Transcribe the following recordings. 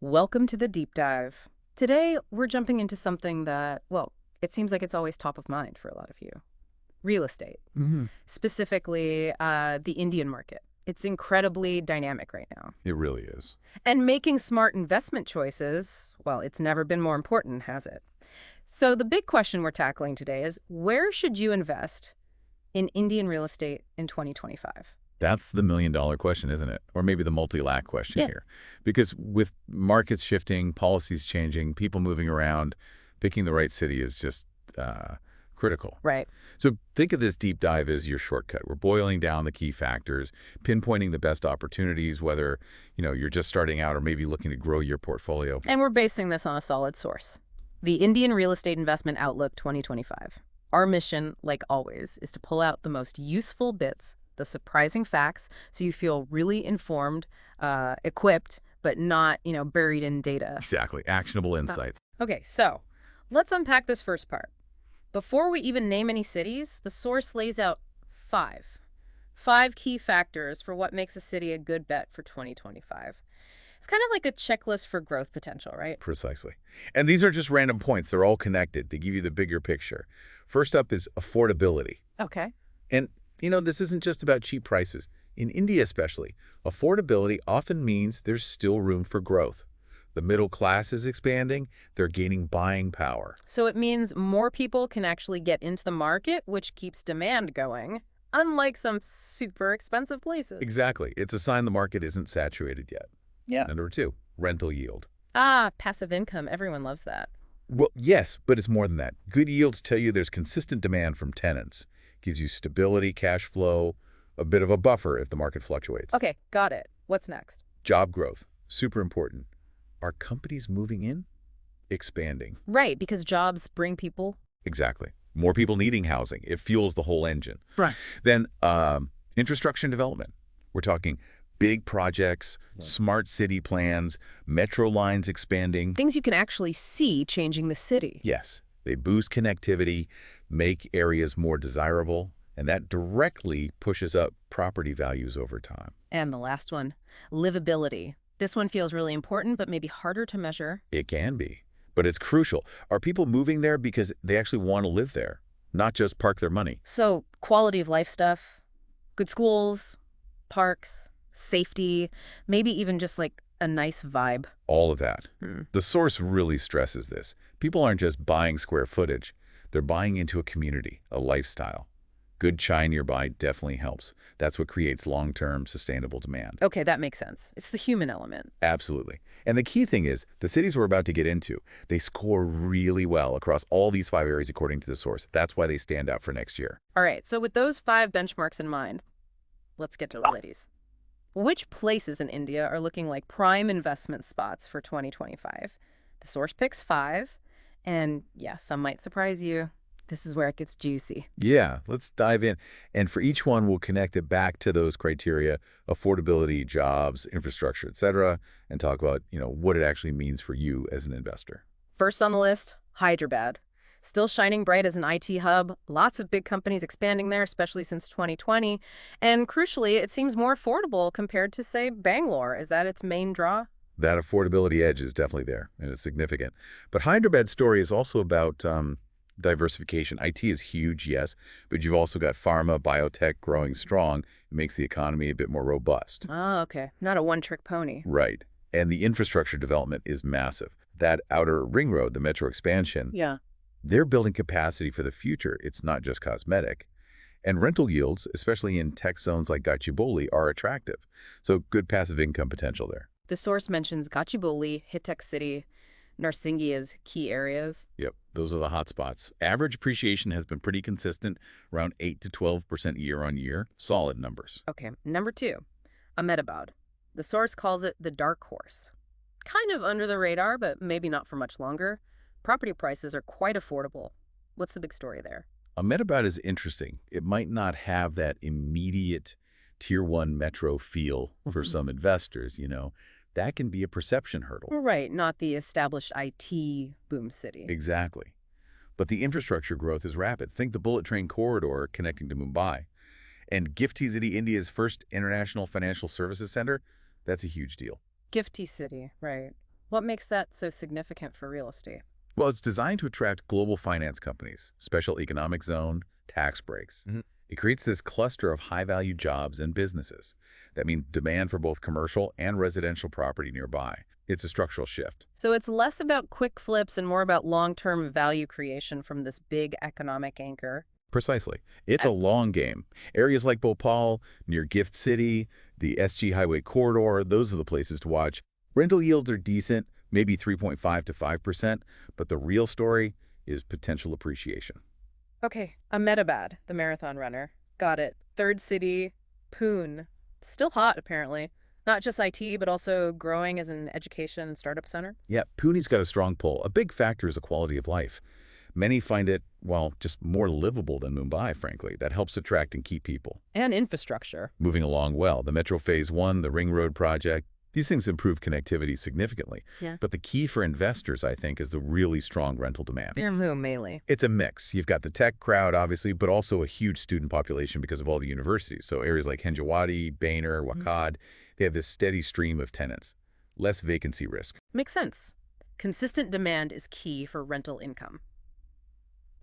Welcome to the deep dive. Today, we're jumping into something that, well, it seems like it's always top of mind for a lot of you. Real estate, Hmm. specifically the Indian market. It's incredibly dynamic right now. It really is. And making smart investment choices, well, it's never been more important, has it? So the big question we're tackling today is, where should you invest in Indian real estate in 2025? That's the million-dollar question, isn't it? Or maybe the multi-lakh question Yeah. here. Because with markets shifting, policies changing, people moving around, picking the right city is just critical. Right. So think of this deep dive as your shortcut. We're boiling down the key factors, pinpointing the best opportunities, whether you're just starting out or maybe looking to grow your portfolio. And we're basing this on a solid source. The Indian Real Estate Investment Outlook 2025. Our mission, like always, is to pull out the most useful bits, the surprising facts, so you feel really informed, equipped, but not, buried in data. Exactly. Actionable insights. Okay, so let's unpack this first part. Before we even name any cities, the source lays out five key factors for what makes a city a good bet for 2025. It's kind of like a checklist for growth potential, right? Precisely. And these are just random points. They're all connected. They give you the bigger picture. First up is affordability. Okay. And, this isn't just about cheap prices. In India especially, affordability often means there's still room for growth. The middle class is expanding. They're gaining buying power. So it means more people can actually get into the market, which keeps demand going, unlike some super expensive places. Exactly. It's a sign the market isn't saturated yet. Yeah. Number two, rental yield. Ah, passive income. Everyone loves that. Well, yes, but it's more than that. Good yields tell you there's consistent demand from tenants. Gives you stability, cash flow, a bit of a buffer if the market fluctuates. Okay, got it. What's next? Job growth, super important. Are companies moving in? Expanding. Right, because jobs bring people. Exactly. More people needing housing. It fuels the whole engine. Right. Then infrastructure and development. We're talking big projects, smart city plans, metro lines expanding. Things you can actually see changing the city. Yes, they boost connectivity, make areas more desirable, and that directly pushes up property values over time. And the last one, livability. This one feels really important, but maybe harder to measure. It can be, but it's crucial. Are people moving there because they actually want to live there, not just park their money? So, quality of life stuff, good schools, parks, safety, maybe even just like a nice vibe. All of that. Hmm. The source really stresses this. People aren't just buying square footage. They're buying into a community, a lifestyle. Good chai nearby definitely helps. That's what creates long-term sustainable demand. Okay, that makes sense. It's the human element. Absolutely. And the key thing is, the cities we're about to get into, they score really well across all these 5 areas according to the source. That's why they stand out for next year. All right, so with those 5 benchmarks in mind, let's get to the ladies. Which places in India are looking like prime investment spots for 2025? The source picks 5, and yeah, some might surprise you. This is where it gets juicy. Yeah, let's dive in. And for each one, we'll connect it back to those criteria, affordability, jobs, infrastructure, etc., and talk about, what it actually means for you as an investor. First on the list, Hyderabad. Still shining bright as an IT hub, lots of big companies expanding there, especially since 2020. And crucially, it seems more affordable compared to, say, Bangalore. Is that its main draw? That affordability edge is definitely there, and it's significant. But Hyderabad's story is also about diversification. IT is huge, yes, but you've also got pharma, biotech growing strong. It makes the economy a bit more robust. Oh, okay. Not a one-trick pony. Right. And the infrastructure development is massive. That outer ring road, the metro expansion, Yeah. they're building capacity for the future. It's not just cosmetic. And rental yields, especially in tech zones like Gachibowli, are attractive. So good passive income potential there. The source mentions Gachibowli, Hitech City, Narsingi as key areas. Yep, those are the hot spots. Average appreciation has been pretty consistent, around 8 to 12% year on year. Solid numbers. Okay, number 2, Ahmedabad. The source calls it the dark horse. Kind of under the radar, but maybe not for much longer. Property prices are quite affordable. What's the big story there? Ahmedabad is interesting. It might not have that immediate tier 1 metro feel for some investors, That can be a perception hurdle. Right, not the established IT boom city. Exactly. But the infrastructure growth is rapid. Think the bullet train corridor connecting to Mumbai. And Gifty City, India's first international financial services center, that's a huge deal. Gifty City, right. What makes that so significant for real estate? Well, it's designed to attract global finance companies, special economic zone, tax breaks. It creates this cluster of high-value jobs and businesses. That means demand for both commercial and residential property nearby. It's a structural shift. So it's less about quick flips and more about long-term value creation from this big economic anchor. Precisely. It's a long game. Areas like Bhopal, near Gift City, the SG Highway Corridor, those are the places to watch. Rental yields are decent, maybe 3.5 to 5%, but the real story is potential appreciation. Okay, Ahmedabad, the marathon runner. Got it. Third city, Pune. Still hot, apparently. Not just IT, but also growing as an education and startup center. Yeah, Pune's got a strong pull. A big factor is the quality of life. Many find it, well, just more livable than Mumbai, frankly. That helps attract and keep people. And infrastructure. Moving along well. The Metro Phase 1, the Ring Road project, these things improve connectivity significantly. Yeah. But the key for investors, I think, is the really strong rental demand. Near whom, mainly? It's a mix. You've got the tech crowd, obviously, but also a huge student population because of all the universities. So areas like Henjawadi, Bainer, Wakad, they have this steady stream of tenants. Less vacancy risk. Makes sense. Consistent demand is key for rental income.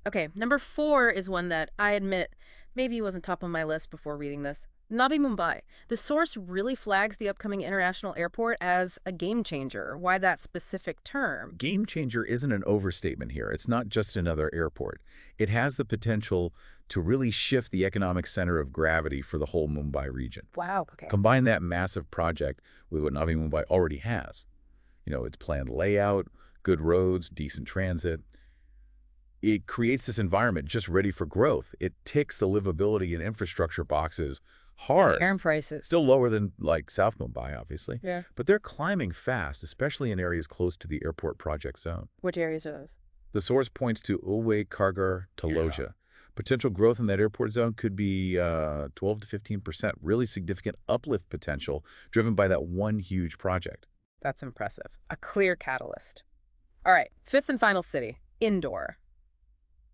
Okay, number 4 is one that I admit maybe wasn't top of my list before reading this. Navi Mumbai. The source really flags the upcoming international airport as a game changer. Why that specific term? Game changer isn't an overstatement here. It's not just another airport. It has the potential to really shift the economic center of gravity for the whole Mumbai region. Wow, okay. Combine that massive project with what Navi Mumbai already has. Its planned layout, good roads, decent transit. It creates this environment just ready for growth. It ticks the livability and infrastructure boxes hard. Air prices. Still lower than, like, South Mumbai, obviously. Yeah. But they're climbing fast, especially in areas close to the airport project zone. Which areas are those? The source points to Ulwe, Kargar, Taloja. Potential growth in that airport zone could be 12 to 15%. Really significant uplift potential driven by that one huge project. That's impressive. A clear catalyst. All right, 5th and final city, Indore.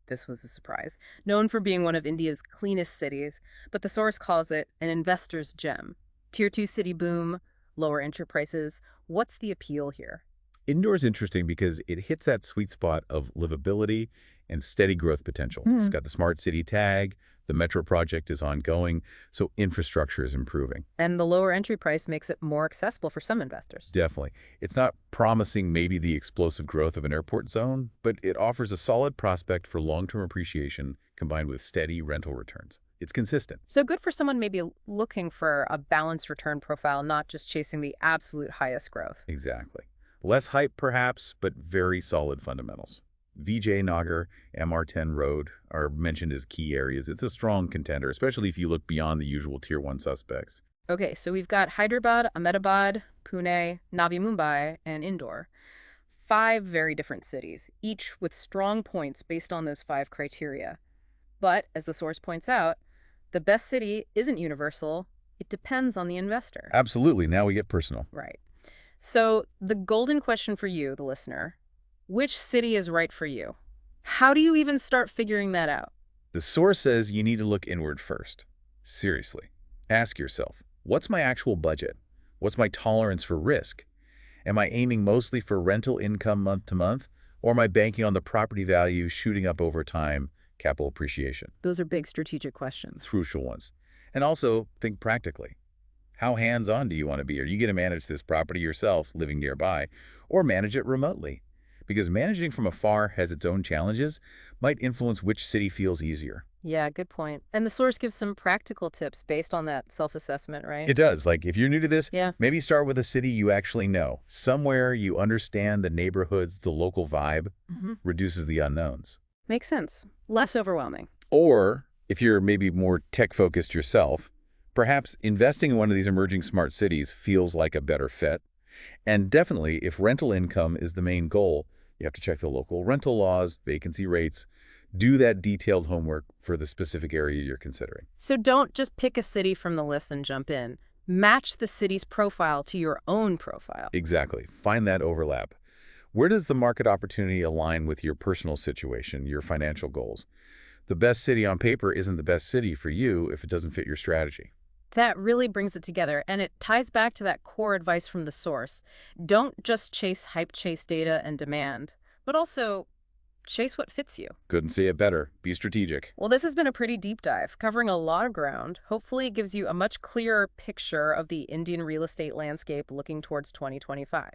This was a surprise. Known for being one of India's cleanest cities, but the source calls it an investor's gem. Tier 2 city boom, lower entry prices. What's the appeal here? Indore's interesting because it hits that sweet spot of livability and steady growth potential. It's got the smart city tag, the metro project is ongoing, so infrastructure is improving. And the lower entry price makes it more accessible for some investors. Definitely. It's not promising maybe the explosive growth of an airport zone, but it offers a solid prospect for long-term appreciation combined with steady rental returns. It's consistent. So good for someone maybe looking for a balanced return profile, not just chasing the absolute highest growth. Exactly. Less hype perhaps, but very solid fundamentals. Vijay Nagar, MR10 Road are mentioned as key areas. It's a strong contender, especially if you look beyond the usual Tier 1 suspects. Okay, so we've got Hyderabad, Ahmedabad, Pune, Navi Mumbai, and Indore. 5 very different cities, each with strong points based on those 5 criteria. But, as the source points out, the best city isn't universal. It depends on the investor. Absolutely. Now we get personal. Right. So, the golden question for you, the listener, which city is right for you? How do you even start figuring that out? The source says you need to look inward first. Seriously. Ask yourself, what's my actual budget? What's my tolerance for risk? Am I aiming mostly for rental income month to month? Or am I banking on the property value shooting up over time, capital appreciation? Those are big strategic questions. Crucial ones. And also, think practically. How hands-on do you want to be? Are you going to manage this property yourself, living nearby, or manage it remotely? Because managing from afar has its own challenges, might influence which city feels easier. Yeah, good point. And the source gives some practical tips based on that self-assessment, right? It does. Like, if you're new to this, Yeah. maybe start with a city you actually know. Somewhere you understand the neighborhoods, the local vibe, reduces the unknowns. Makes sense. Less overwhelming. Or, if you're maybe more tech-focused yourself, perhaps investing in one of these emerging smart cities feels like a better fit. And definitely, if rental income is the main goal, you have to check the local rental laws, vacancy rates, do that detailed homework for the specific area you're considering. So don't just pick a city from the list and jump in. Match the city's profile to your own profile. Exactly. Find that overlap. Where does the market opportunity align with your personal situation, your financial goals? The best city on paper isn't the best city for you if it doesn't fit your strategy. That really brings it together, and it ties back to that core advice from the source. Don't just chase hype, chase data and demand, but also chase what fits you. Couldn't say it better. Be strategic. Well, this has been a pretty deep dive, covering a lot of ground. Hopefully, it gives you a much clearer picture of the Indian real estate landscape looking towards 2025.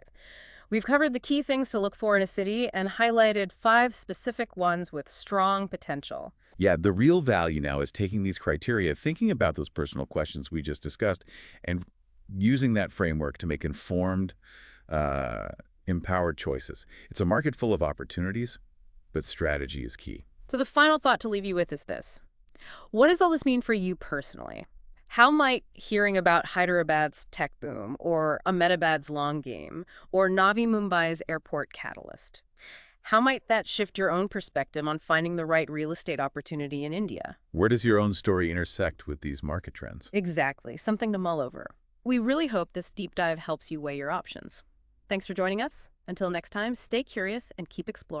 We've covered the key things to look for in a city and highlighted 5 specific ones with strong potential. Yeah, the real value now is taking these criteria, thinking about those personal questions we just discussed, and using that framework to make informed, uh, empowered choices. It's a market full of opportunities, but strategy is key. So, the final thought to leave you with is this. What does all this mean for you personally? How might hearing about Hyderabad's tech boom, or Ahmedabad's long game, or Navi Mumbai's airport catalyst, how might that shift your own perspective on finding the right real estate opportunity in India? Where does your own story intersect with these market trends? Exactly, something to mull over. We really hope this deep dive helps you weigh your options. Thanks for joining us. Until next time, stay curious and keep exploring.